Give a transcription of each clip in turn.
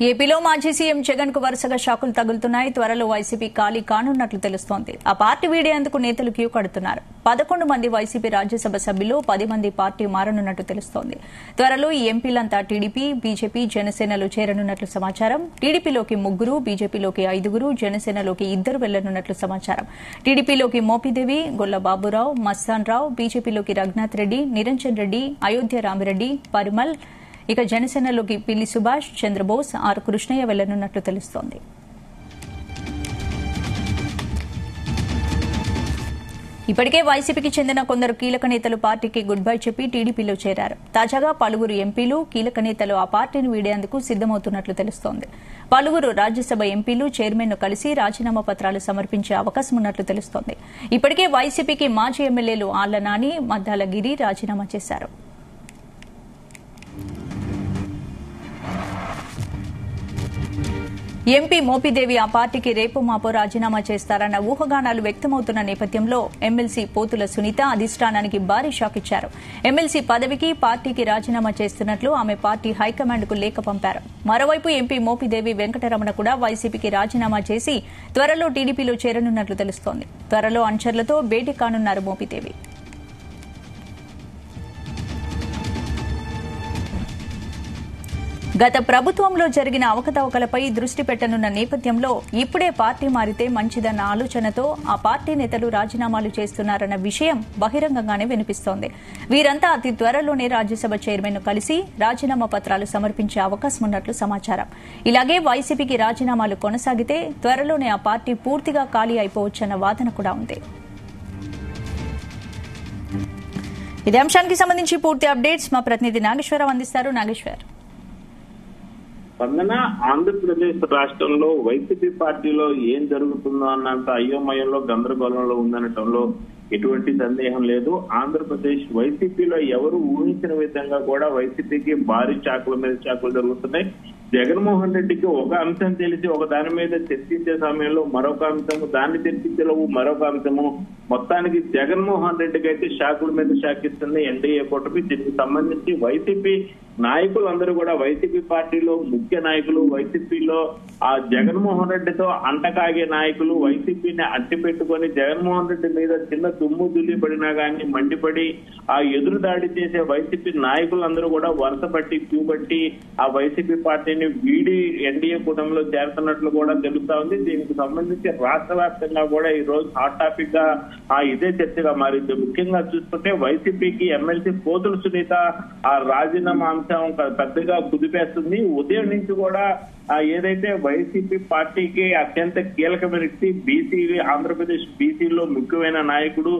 ఏపీలో మాజీ సీఎం జగన్ కు వరుసగా షాకులు తగులుతున్నాయి. త్వరలో వైసీపీ ఖాళీ కానున్నట్లు తెలుస్తోంది. ఆ పార్టీ వీడేందుకు నేతలు క్యూ కడుతున్నారు. 11 మంది వైసీపీ రాజ్యసభ సభ్యులు 10 మంది పార్టీ మారనున్నట్లు తెలుస్తోంది. త్వరలో ఈ ఎంపీలంతా టీడీపీ, బీజేపీ, జనసేనలో చేరనున్నట్లు సమాచారం. టీడీపీలోకి 3, బీజేపీలోకి 5, జనసేనలోకి 2 వెళ్లనున్నట్లు సమాచారం. టీడీపీలోకి మోపిదేవి, గొల్ల బాబురావు, మస్తాన్ రావు, బీజేపీలోకి రఘునాథ్ రెడ్డి, నిరంజన్ రెడ్డి, అయోధ్య రామిరెడ్డి, పరిమల్, ఇక జనసేనలోకి పిల్లి సుభాష్ చంద్రబోస్, ఆర్ కృష్ణయ్య వెళ్లనున్నట్లు తెలుస్తోంది. ఇప్పటికే వైసీపీకి చెందిన కొందరు కీలక నేతలు పార్టీకి గుడ్ బై చెప్పి టీడీపీలో చేరారు. తాజాగా పలువురు ఎంపీలు, కీలక నేతలు ఆ పార్టీని వీడేందుకు సిద్దమవుతున్నట్లు తెలుస్తోంది. పలువురు రాజ్యసభ ఎంపీలు చైర్మన్ ను కలిసి రాజీనామా పత్రాలు సమర్పించే అవకాశం ఉన్నట్లు తెలుస్తోంది. ఇప్పటికే వైసీపీకి మాజీ ఎమ్మెల్యేలు ఆళ్ల నాని, మద్దాల గిరి రాజీనామా చేశారు. ఎంపీ మోపిదేవి ఆ పార్టీకి రేపు మాపో రాజీనామా చేస్తారన్న ఊహాగానాలు వ్యక్తమవుతున్న నేపథ్యంలో ఎమ్మెల్సీ పోతుల సునీత అధిష్టానానికి భారీ షాక్ ఇచ్చారు. ఎమ్మెల్సీ పదవికి పార్టీకి రాజీనామా చేస్తున్నట్లు ఆమె పార్టీ హైకమాండ్కు లేఖ పంపారు. మరోవైపు ఎంపీ మోపిదేవి వెంకటరమణ కూడా వైసీపీకి రాజీనామా చేసి త్వరలో టీడీపీలో చేరనున్నట్లు తెలుస్తోంది. త్వరలో అనుచరులతో భేటీ కానున్నారు మోపిదేవి. గత ప్రభుత్వంలో జరిగిన అవకతవకలపై దృష్టి పెట్టనున్న నేపథ్యంలో ఇప్పుడే పార్టీ మారితే మంచిదన్న ఆలోచనతో ఆ పార్టీ నేతలు రాజీనామాలు చేస్తున్నారన్న విషయం బహిరంగంగానే వినిపిస్తోంది. వీరంతా అతి త్వరలోనే రాజ్యసభ చైర్మన్ ను కలిసి రాజీనామా పత్రాలు సమర్పించే అవకాశం ఉన్నట్లు సమాచారం. ఇలాగే వైసీపీకి రాజీనామాలు కొనసాగితే త్వరలోనే ఆ పార్టీ పూర్తిగా ఖాళీ అయిపోవచ్చన్న వాదన కూడా ఉంది. ఇదే అంశానికి సంబంధించి పూర్తి అప్డేట్స్ మా ప్రతినిధి నాగేశ్వరరావు అందిస్తారు. నాగేశ్వర్, స్పందన, ఆంధ్రప్రదేశ్ రాష్ట్రంలో వైసీపీ పార్టీలో ఏం జరుగుతుందో అన్నంత అయోమయంలో, గందరగోళంలో ఉందనటంలో ఎటువంటి సందేహం లేదు. ఆంధ్రప్రదేశ్ వైసీపీలో ఎవరు ఊహించిన విధంగా కూడా వైసీపీకి భారీ షాకుల మీద షాకులు జరుగుతున్నాయి. జగన్మోహన్ రెడ్డికి ఒక అంశం తెలిసి ఒక దాని మీద చర్చించే సమయంలో మరొక అంశము, దాన్ని చర్చించేలోపు మరొక అంశము, మొత్తానికి జగన్మోహన్ రెడ్డికి అయితే షాకుల మీద షాక్ ఇస్తుంది ఎన్డీఏ కూటమి. దీనికి సంబంధించి వైసీపీ నాయకులందరూ కూడా, వైసీపీ పార్టీలో ముఖ్య నాయకులు, వైసీపీలో ఆ జగన్మోహన్ రెడ్డితో అంటకాగే నాయకులు, వైసీపీని అట్టి పెట్టుకొని జగన్మోహన్ రెడ్డి మీద చిన్న దుమ్ము దుల్లి పడినా గానీ మండిపడి ఆ ఎదురు దాడి చేసే వైసీపీ నాయకులందరూ కూడా వరుస పట్టి క్యూ పట్టి ఆ వైసీపీ పార్టీని వీడి ఎన్డీఏ కూటమిలో చేరుతున్నట్లు కూడా తెలుస్తా ఉంది. దీనికి సంబంధించి రాష్ట్ర వ్యాప్తంగా కూడా ఈ రోజు హాట్ టాపిక్ గా ఇదే చర్చగా మారింది. ముఖ్యంగా చూసుకుంటే వైసీపీకి ఎమ్మెల్సీ పోతుల సునీత ఆ రాజీనామా అంశం పెద్దగా కుదిపేస్తుంది. ఉదయం నుంచి కూడా ఏదైతే వైసీపీ పార్టీకి అత్యంత కీలకమైన వ్యక్తి, బీసీ, ఆంధ్రప్రదేశ్ బీసీలో ముఖ్యమైన నాయకుడు,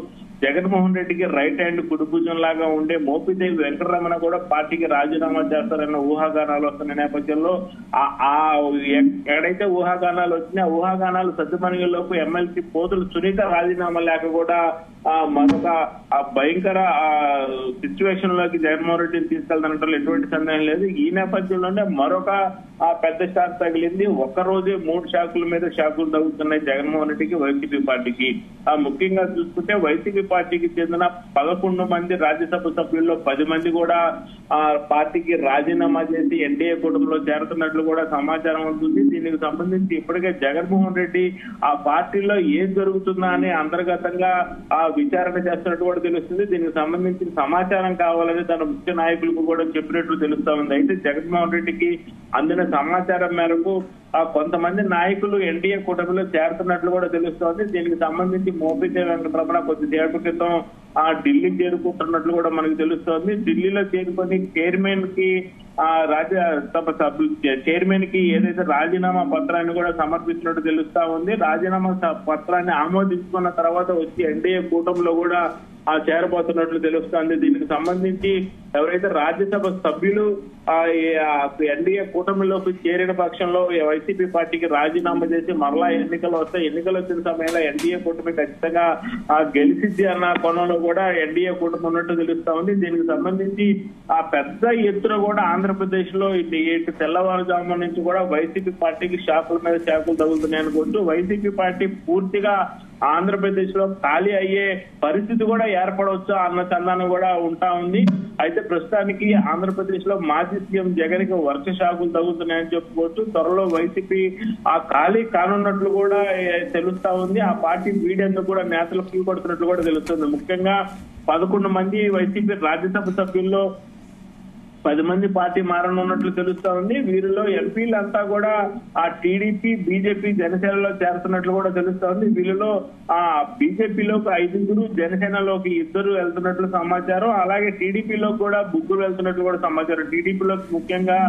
జగన్మోహన్ రెడ్డికి రైట్ హ్యాండ్ కుడిభుజం లాగా ఉండే మోపిదేవి వెంకటరమణ కూడా పార్టీకి రాజీనామా చేస్తారన్న ఊహాగానాలు వస్తున్న నేపథ్యంలో ఎక్కడైతే ఊహాగానాలు వచ్చినా ఊహాగానాలు సద్దుమణిలోపు ఎమ్మెల్సీ పోతుల సునీత రాజీనామా లేక కూడా మరొక భయంకర సిచ్యువేషన్ లోకి జగన్మోహన్ రెడ్డిని తీసుకెళ్తానంటే ఎటువంటి సందేహం లేదు. ఈ నేపథ్యంలోనే మరొక పెద్ద షాక్ తగిలింది. ఒక్కరోజే 3 షాకుల మీద షాకులు తగులుతున్నాయి జగన్మోహన్ రెడ్డికి, వైసీపీ పార్టీకి. ముఖ్యంగా చూసుకుంటే వైసీపీ పార్టీకి చెందిన 11 మంది రాజ్యసభ సభ్యుల్లో 10 మంది కూడా పార్టీకి రాజీనామా చేసి ఎన్డీఏ కూటమిలో చేరుతున్నట్లు కూడా సమాచారం ఉంటుంది. దీనికి సంబంధించి ఇప్పటికే జగన్మోహన్ రెడ్డి ఆ పార్టీలో ఏం జరుగుతుందా అని అంతర్గతంగా విచారణ చేస్తున్నట్టు కూడా తెలుస్తుంది. దీనికి సంబంధించిన సమాచారం కావాలని తన ముఖ్య నాయకులకు కూడా చెప్పినట్లు తెలుస్తా ఉంది. అయితే జగన్మోహన్ రెడ్డికి అందిన సమాచారం మేరకు కొంతమంది నాయకులు ఎన్డీఏ కూటమిలో చేరుతున్నట్లు కూడా తెలుస్తోంది. దీనికి సంబంధించి మోపిదేవి వెంకటరమణ కొద్దిసేపటి క్రితం ఢిల్లీ చేరుకుంటున్నట్లు కూడా మనకు తెలుస్తోంది. ఢిల్లీలో చేరుకొని చైర్మన్ కి రాజ్యసభ సభ్యులు చైర్మన్ కి ఏదైతే రాజీనామా పత్రాన్ని కూడా సమర్పించినట్టు తెలుస్తా ఉంది. రాజీనామా పత్రాన్ని ఆమోదించుకున్న తర్వాత వచ్చి ఎన్డీఏ కూటమిలో కూడా చేరబోతున్నట్లు తెలుస్తోంది. దీనికి సంబంధించి ఎవరైతే రాజ్యసభ సభ్యులు ఎన్డీఏ కూటమిలోకి చేరిన పక్షంలో వైసీపీ పార్టీకి రాజీనామా చేసి మరలా ఎన్నికలు వస్తాయి. ఎన్నికలు వచ్చిన సమయంలో ఎన్డీఏ కూటమి ఖచ్చితంగా గెలిచిద్ది అన్న కోణంలో కూడా ఎన్డీఏ కూటమి ఉన్నట్టు తెలుస్తా ఉంది. దీనికి సంబంధించి పెద్ద ఎత్తున కూడా ఆంధ్రప్రదేశ్ లో ఇటు తెల్లవారుజాము నుంచి కూడా వైసీపీ పార్టీకి షాకుల మీద షాకులు తగులుతున్నాయి అనుకుంటూ వైసీపీ పార్టీ పూర్తిగా ఆంధ్రప్రదేశ్ లో ఖాళీ అయ్యే పరిస్థితి కూడా ఏర్పడవచ్చు అన్న చందానం కూడా ఉంటా ఉంది. అయితే ప్రస్తుతానికి ఆంధ్రప్రదేశ్ లో మాజీ సీఎం జగన్ కి వర్ష షాకులు తగ్గుతున్నాయని చెప్పుకోవచ్చు. త్వరలో వైసీపీ ఆ ఖాళీ కానున్నట్లు కూడా తెలుస్తా ఉంది. ఆ పార్టీ వీడేందుకు కూడా నేతలు క్యూ కొడుతున్నట్లు కూడా తెలుస్తుంది. ముఖ్యంగా 11 మంది వైసీపీ రాజ్యసభ సభ్యుల్లో 10 మంది పార్టీ మారనున్నట్లు తెలుస్తా ఉంది. వీరిలో ఎంపీలంతా కూడా ఆ టీడీపీ, బీజేపీ, జనసేనలో చేరుతున్నట్లు కూడా తెలుస్తా ఉంది. వీళ్ళలో ఆ బీజేపీలోకి 5, జనసేనలోకి 2 వెళ్తున్నట్లు సమాచారం. అలాగే టీడీపీలో కూడా 3 వెళ్తున్నట్లు కూడా సమాచారం. టీడీపీలోకి ముఖ్యంగా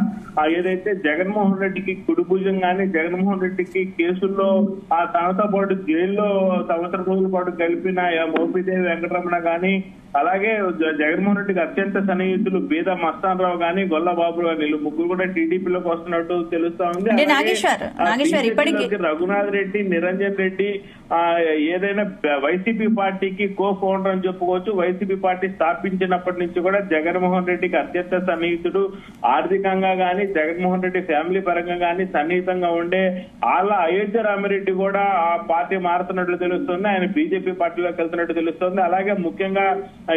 ఏదైతే జగన్మోహన్ రెడ్డికి కుడిభుజం గానీ, జగన్మోహన్ రెడ్డికి కేసుల్లో ఆ తనతో పాటు జైల్లో సంవత్సరం రోజుల పాటు కలిపిన మోపిదేవి వెంకటరమణ గానీ, అలాగే జగన్మోహన్ రెడ్డికి అత్యంత సన్నిహితులు బీద మస్తాన్ రావు గానీ, గొల్లబాబు గానీ, వీళ్ళు 3 కూడా టీడీపీలోకి వస్తున్నట్టు తెలుస్తా ఉంది. రఘునాథ్ రెడ్డి, నిరంజన్ రెడ్డి ఏదైనా వైసీపీ పార్టీకి కో ఫౌండర్ అని చెప్పుకోవచ్చు. వైసీపీ పార్టీ స్థాపించినప్పటి నుంచి కూడా జగన్మోహన్ రెడ్డికి అత్యంత సన్నిహితుడు, ఆర్థికంగా గానీ, జగన్మోహన్ రెడ్డి ఫ్యామిలీ పరంగా గానీ సన్నిహితంగా ఉండే ఆళ్ళ అయోధ్య రామిరెడ్డి కూడా ఆ పార్టీ మారుతున్నట్లు తెలుస్తుంది. ఆయన బీజేపీ పార్టీలోకి వెళ్తున్నట్టు తెలుస్తుంది. అలాగే ముఖ్యంగా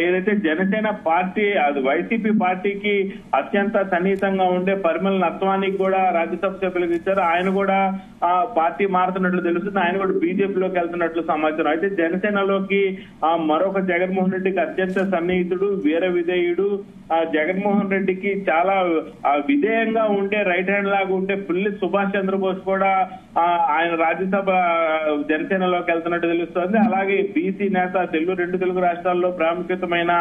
ఏదైతే జనసేన పార్టీ అది వైసీపీ పార్టీకి అత్యంత సన్నిహితంగా ఉండే పరిమళ నత్వానికి కూడా రాజ్యసభ సభ్యులకు ఇచ్చారు. ఆయన కూడా ఆ పార్టీ మారుతున్నట్లు తెలుస్తుంది. ఆయన కూడా బీజేపీలోకి వెళ్తున్నట్లు సమాచారం. అయితే జనసేనలోకి మరొక జగన్మోహన్ రెడ్డికి అత్యంత సన్నిహితుడు, వీర విధేయుడు, జగన్మోహన్ రెడ్డికి చాలా విధేయంగా ఉండే రైట్ హ్యాండ్ లాగా ఉండే పిల్లి సుభాష్ చంద్రబోస్ కూడా ఆయన రాజ్యసభ జనసేనలోకి వెళ్తున్నట్టు తెలుస్తోంది. అలాగే బీసీ నేత రెండు తెలుగు రాష్ట్రాల్లో ప్రాముఖ్యతమైన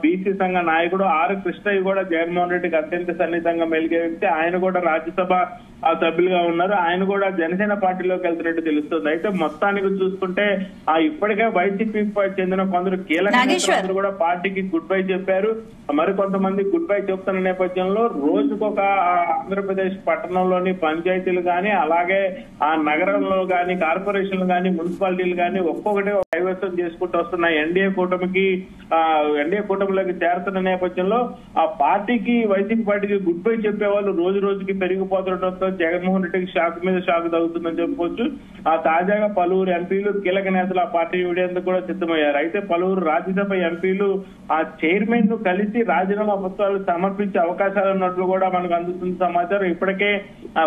బీసీ సంఘ నాయకుడు ఆర్ కృష్ణయ్య కూడా జగన్మోహన్ రెడ్డికి అత్యంత సన్నిహితంగా మెలిగే వ్యక్తి. ఆయన కూడా రాజ్యసభ సభ్యులుగా ఉన్నారు. ఆయన కూడా జనసేన పార్టీలోకి వెళ్తున్నట్టు తెలుస్తుంది. అయితే మొత్తానికి చూసుకుంటే ఇప్పటికే వైసీపీకి చెందిన కొందరు కీలక నేతలు కూడా పార్టీకి గుడ్ బై చెప్పారు. మరికొంతమంది గుడ్ బై చెప్తున్న నేపథ్యంలో రోజుకొక ఆంధ్రప్రదేశ్ పట్టణంలోని పంచాయతీలు గానీ, అలాగే ఆ నగరంలో గానీ, కార్పొరేషన్లు గానీ, మున్సిపాలిటీలు గానీ ఒక్కొక్కటి కైవసం చేసుకుంటూ వస్తున్న ఎన్డీఏ కూటమిలోకి చేరుతున్న నేపథ్యంలో ఆ పార్టీకి, వైసీపీ పార్టీకి గుడ్ బై చెప్పే వాళ్ళు రోజు రోజుకి పెరిగిపోతుండటంతో జగన్మోహన్ రెడ్డికి షాక్ మీద షాక్ తగ్గుతుందని చెప్పుకోవచ్చు. తాజాగా పలువురు ఎంపీలు, కీలక నేతలు ఆ పార్టీ వీడేందుకు కూడా సిద్ధమయ్యారు. అయితే పలువురు రాజ్యసభ ఎంపీలు ఆ చైర్మన్ ను కలిసి రాజీనామా పత్రాలు సమర్పించే అవకాశాలు ఉన్నట్లు కూడా మనకు అందుతున్న సమాచారం. ఇప్పటికే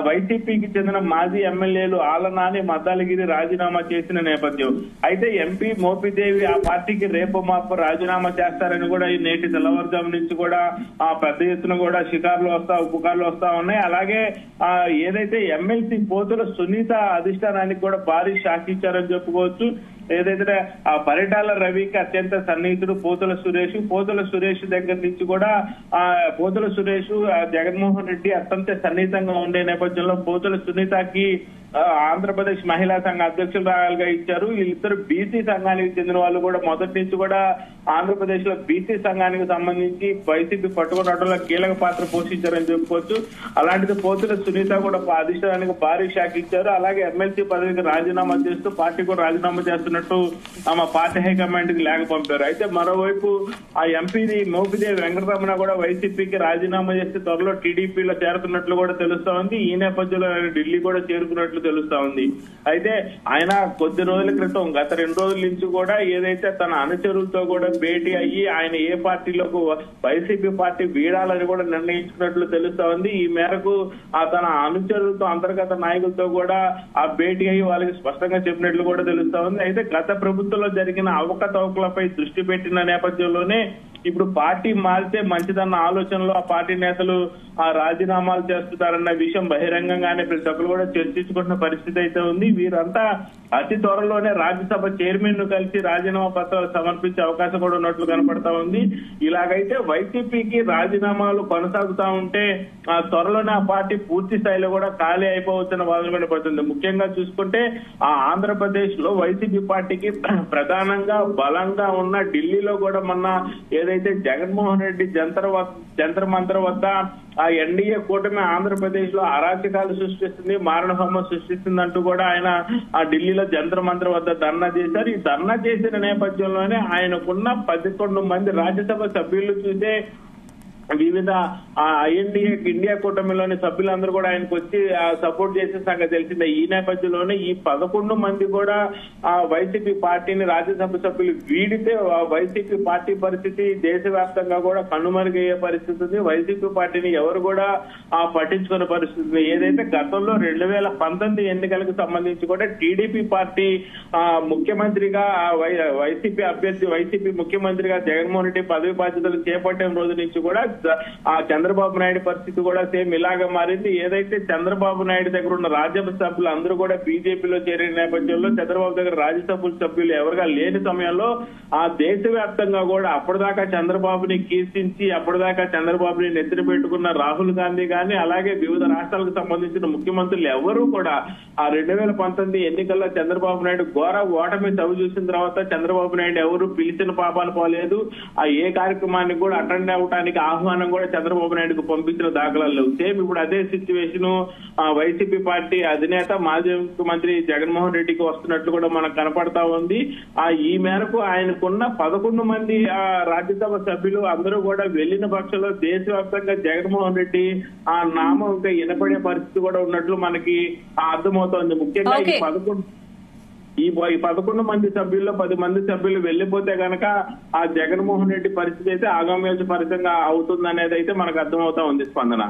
వైసీపీకి చెందిన మాజీ ఎమ్మెల్యేలు ఆలనాని, మద్దాలగిరి రాజీనామా చేసిన నేపథ్యం. అయితే ఎంపీ మోపిదేవి ఆ పార్టీకి రేపు మాపు రాజీనామా చేస్తారని కూడా ఈ నేటి తెల్లవారుజాము నుంచి కూడా పెద్ద ఎత్తున కూడా ఉపకారాలు వస్తా ఉన్నాయి. అలాగే ఏదైతే ఎమ్మెల్సీ పోతుల సునీత అధిష్టానానికి కూడా భారీ షాక్ ఇచ్చారని చెప్పుకోవచ్చు. ఏదైతే ఆ పరిటాల రవికి అత్యంత సన్నిహితుడు పోతుల సురేష్ దగ్గర నుంచి కూడా పోతుల సురేష్ జగన్మోహన్ రెడ్డి అత్యంత సన్నిహితంగా ఉండే నేపథ్యంలో పోతుల సునీతకి ఆంధ్రప్రదేశ్ మహిళా సంఘ అధ్యక్షురాలుగా ఇచ్చారు. వీళ్ళిద్దరు బీసీ సంఘానికి చెందిన వాళ్ళు కూడా మొదటి నుంచి కూడా ఆంధ్రప్రదేశ్ లో బీసీ సంఘానికి సంబంధించి వైసీపీ పట్టుకున్నట్లో కీలక పాత్ర పోషించారని చెప్పుకోవచ్చు. అలాంటిది పోతుల సునీత కూడా అధిష్టానానికి భారీ షాక్ ఇచ్చారు. అలాగే ఎమ్మెల్సీ పదవికి రాజీనామా చేస్తూ పార్టీ కూడా రాజీనామా చేస్తున్నట్టు మా పార్టీ హైకమాండ్ కి లేఖ పంపారు. అయితే మరోవైపు ఆ ఎంపీని మోపిదేవి వెంకటరమణ కూడా వైసీపీకి రాజీనామా చేస్తే త్వరలో టీడీపీలో చేరుతున్నట్లు కూడా తెలుస్తా ఉంది. ఈ నేపథ్యంలో ఆయన ఢిల్లీ కూడా చేరుకున్నట్లు తెలుస్తా ఉంది. అయితే ఆయన కొద్ది రోజుల క్రితం గత 2 రోజుల నుంచి కూడా ఏదైతే తన అనుచరులతో కూడా భేటీ అయ్యి ఆయన ఏ పార్టీలకు వైసీపీ పార్టీ వీడాలని కూడా నిర్ణయించుకున్నట్లు తెలుస్తా ఉంది. ఈ మేరకు తన అనుచరులతో, అంతర్గత నాయకులతో కూడా ఆ భేటీ అయ్యి వాళ్ళకి స్పష్టంగా చెప్పినట్లు కూడా తెలుస్తా ఉంది. అయితే గత ప్రభుత్వంలో జరిగిన అవకతవకలపై దృష్టి పెట్టిన నేపథ్యంలోనే ఇప్పుడు పార్టీ మారితే మంచిదన్న ఆలోచనలో ఆ పార్టీ నేతలు రాజీనామాలు చేస్తున్నారన్న విషయం బహిరంగంగానే ప్రతి ఒక్కరు కూడా చర్చించుకుంటున్న పరిస్థితి అయితే ఉంది. వీరంతా అతి త్వరలోనే రాజ్యసభ చైర్మన్ ను కలిసి రాజీనామా పత్రాలు సమర్పించే అవకాశం కూడా ఉన్నట్లు కనపడతా ఉంది. ఇలాగైతే వైసీపీకి రాజీనామాలు కొనసాగుతా ఉంటే త్వరలోనే ఆ పార్టీ పూర్తి స్థాయిలో కూడా ఖాళీ అయిపోవచ్చన్న వాదన కనపడుతుంది. ముఖ్యంగా చూసుకుంటే ఆంధ్రప్రదేశ్ లో వైసీపీ పార్టీకి ప్రధానంగా బలంగా ఉన్న ఢిల్లీలో కూడా మొన్న ఏదైతే జగన్మోహన్ రెడ్డి జంతర్ మంతర్ వద్ద ఆ ఎన్డీఏ కూటమి ఆంధ్రప్రదేశ్ లో అరాచకాలు సృష్టిస్తుంది, మారణహోమం సృష్టిస్తుందంటూ కూడా ఆయన ఆ ఢిల్లీలో జంతర్ మంతర్ వద్ద ధర్నా చేశారు. ఈ ధర్నా చేసిన నేపథ్యంలోనే ఆయనకున్న 11 మంది రాజ్యసభ సభ్యులు చూసే వివిధ ఐఎన్డీఏ ఇండియా కూటమిలోని సభ్యులందరూ కూడా ఆయనకు వచ్చి సపోర్ట్ చేసే సంగతి తెలిసిందే. ఈ నేపథ్యంలోనే ఈ 11 మంది కూడా వైసీపీ పార్టీని రాజ్యసభ సభ్యులు వీడితే వైసీపీ పార్టీ పరిస్థితి దేశవ్యాప్తంగా కూడా కనుమరుగయ్యే పరిస్థితి ఉంది. వైసీపీ పార్టీని ఎవరు కూడా పట్టించుకునే పరిస్థితి ఉంది. ఏదైతే గతంలో 2019 ఎన్నికలకు సంబంధించి కూడా టీడీపీ పార్టీ ముఖ్యమంత్రిగా వైసీపీ అభ్యర్థి వైసీపీ ముఖ్యమంత్రిగా జగన్మోహన్ రెడ్డి పదవి బాధ్యతలు చేపట్టిన రోజు నుంచి కూడా చంద్రబాబు నాయుడు పరిస్థితి కూడా సేమ్ ఇలాగా మారింది. ఏదైతే చంద్రబాబు నాయుడు దగ్గర ఉన్న రాజ్యసభ సభ్యులు అందరూ కూడా బీజేపీలో చేరిన నేపథ్యంలో చంద్రబాబు దగ్గర రాజ్యసభ సభ్యులు ఎవరుగా లేని సమయంలో దేశవ్యాప్తంగా కూడా అప్పటిదాకా చంద్రబాబుని కీర్తించి అప్పటిదాకా చంద్రబాబుని నెత్తిన పెట్టుకున్న రాహుల్ గాంధీ గాని అలాగే వివిధ రాష్ట్రాలకు సంబంధించిన ముఖ్యమంత్రులు ఎవరూ కూడా 2019 ఎన్నికల్లో చంద్రబాబు నాయుడు ఘోర ఓటమి చవి చూసిన తర్వాత చంద్రబాబు నాయుడు ఎవరు పిలిచిన పాపాలు పోలేదు. ఏ కార్యక్రమానికి కూడా అటెండ్ అవడానికి ఆహ్వానం కూడా చంద్రబాబు నాయుడుకు పంపించిన దాఖలాలు లేవు. సేమ్ ఇప్పుడు అదే సిచ్యువేషన్ వైసీపీ పార్టీ అధినేత మాజీ ముఖ్యమంత్రి జగన్మోహన్ రెడ్డికి వస్తున్నట్లు కూడా మనకు కనపడతా ఉంది. ఈ మేరకు ఆయనకున్న 11 మంది రాజ్యసభ సభ్యులు అందరూ కూడా వెళ్లిన పక్షంలో దేశవ్యాప్తంగా జగన్మోహన్ రెడ్డి నామం ఇంకా వినపడే పరిస్థితి కూడా ఉన్నట్లు మనకి అర్థమవుతోంది. ముఖ్యంగా ఈ 11 మంది సభ్యుల్లో 10 మంది సభ్యులు వెళ్లిపోతే గనక జగన్మోహన్ రెడ్డి పరిస్థితి అయితే ఆగమ్యోచ పరిస్థితిగా అవుతుంది అనేది అయితే మనకు అర్థమవుతా ఉంది. స్పందన.